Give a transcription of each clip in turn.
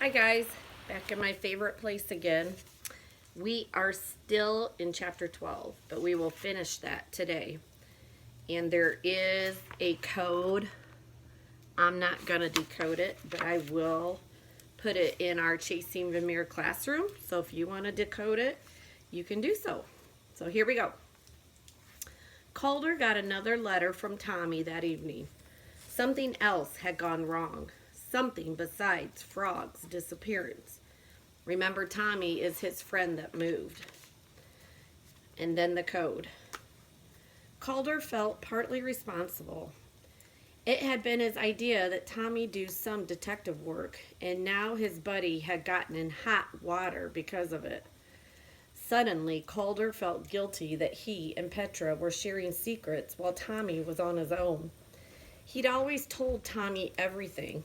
Hi guys, back in my favorite place again. We are still in chapter 12, but we will finish that today. And there is a code. I'm not going to decode it, but I will put it in our Chasing Vermeer classroom. So if you want to decode it, you can do so. So here we go. Calder got another letter from Tommy that evening. Something else had gone wrong. Something besides Frog's disappearance. Remember, Tommy is his friend that moved. And then the code. Calder felt partly responsible. It had been his idea that Tommy do some detective work, and now his buddy had gotten in hot water because of it. Suddenly, Calder felt guilty that he and Petra were sharing secrets while Tommy was on his own. He'd always told Tommy everything.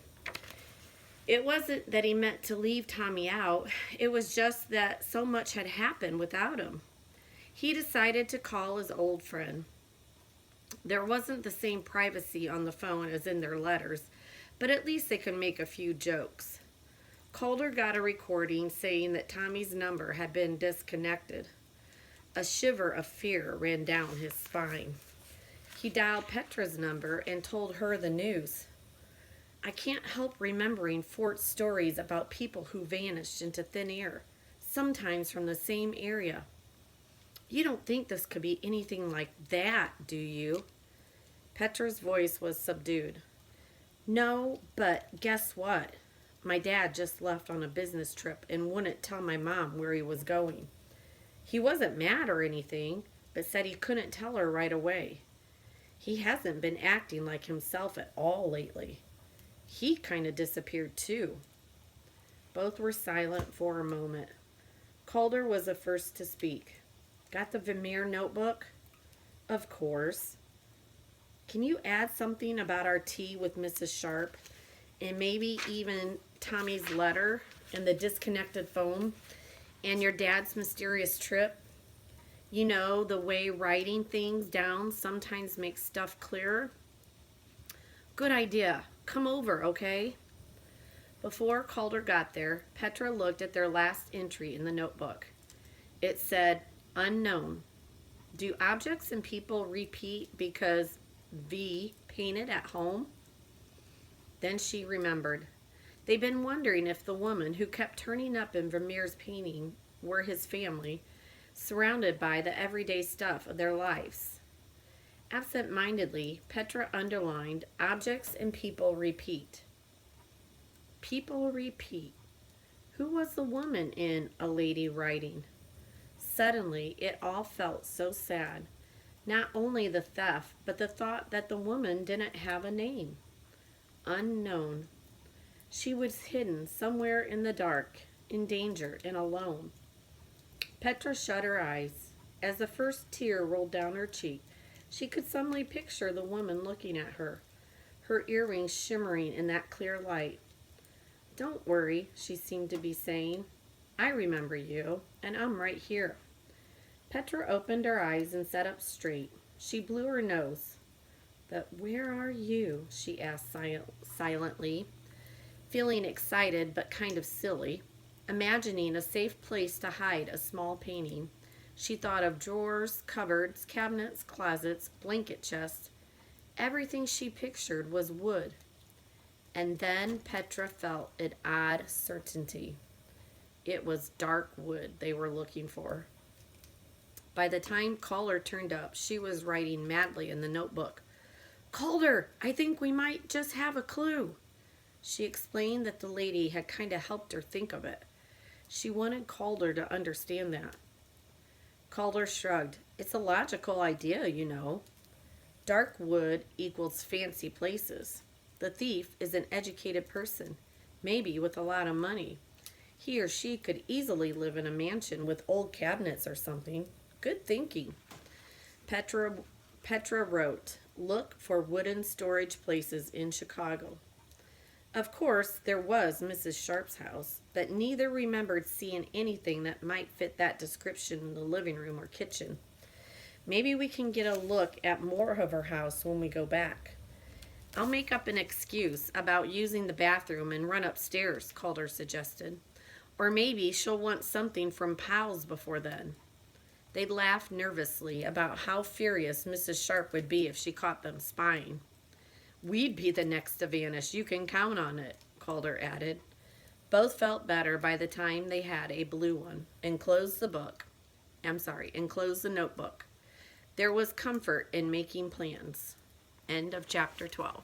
It wasn't that he meant to leave Tommy out, it was just that so much had happened without him. He decided to call his old friend. There wasn't the same privacy on the phone as in their letters, but at least they could make a few jokes. Calder got a recording saying that Tommy's number had been disconnected. A shiver of fear ran down his spine. He dialed Petra's number and told her the news. I can't help remembering Fort's stories about people who vanished into thin air, sometimes from the same area. You don't think this could be anything like that, do you? Petra's voice was subdued. No, but guess what? My dad just left on a business trip and wouldn't tell my mom where he was going. He wasn't mad or anything, but said he couldn't tell her right away. He hasn't been acting like himself at all lately. He kind of disappeared too. Both were silent for a moment. Calder was the first to speak. Got the Vermeer notebook? Of course. Can you add something about our tea with Mrs. Sharp? And maybe even Tommy's letter and the disconnected phone and your dad's mysterious trip? You know, the way writing things down sometimes makes stuff clearer? Good idea. Come over, okay? Before Calder got there, Petra looked at their last entry in the notebook. It said, unknown. Do objects and people repeat because V painted at home? Then she remembered. They'd been wondering if the woman who kept turning up in Vermeer's painting were his family, surrounded by the everyday stuff of their lives. Absent-mindedly, Petra underlined, objects and people repeat. People repeat. Who was the woman in A Lady Writing? Suddenly, it all felt so sad. Not only the theft, but the thought that the woman didn't have a name. Unknown. She was hidden somewhere in the dark, in danger and alone. Petra shut her eyes. As the first tear rolled down her cheek, she could suddenly picture the woman looking at her, her earrings shimmering in that clear light. Don't worry, she seemed to be saying. I remember you, and I'm right here. Petra opened her eyes and sat up straight. She blew her nose. But where are you? She asked silently, feeling excited but kind of silly. Imagining a safe place to hide a small painting, she thought of drawers, cupboards, cabinets, closets, blanket chests. Everything she pictured was wood. And then Petra felt an odd certainty. It was dark wood they were looking for. By the time Calder turned up, she was writing madly in the notebook. Calder, I think we might just have a clue. She explained that the lady had kind of helped her think of it. She wanted Calder to understand that. Calder shrugged. It's a logical idea, you know. Dark wood equals fancy places. The thief is an educated person, maybe with a lot of money. He or she could easily live in a mansion with old cabinets or something. Good thinking. Petra wrote, look for wooden storage places in Chicago. Of course, there was Mrs. Sharp's house, but neither remembered seeing anything that might fit that description in the living room or kitchen. Maybe we can get a look at more of her house when we go back. I'll make up an excuse about using the bathroom and run upstairs, Calder suggested. Or maybe she'll want something from Pal's before then. They laughed nervously about how furious Mrs. Sharp would be if she caught them spying. We'd be the next to vanish, you can count on it, Calder added. Both felt better by the time they had a blue one and closed the notebook. There was comfort in making plans. End of chapter 12.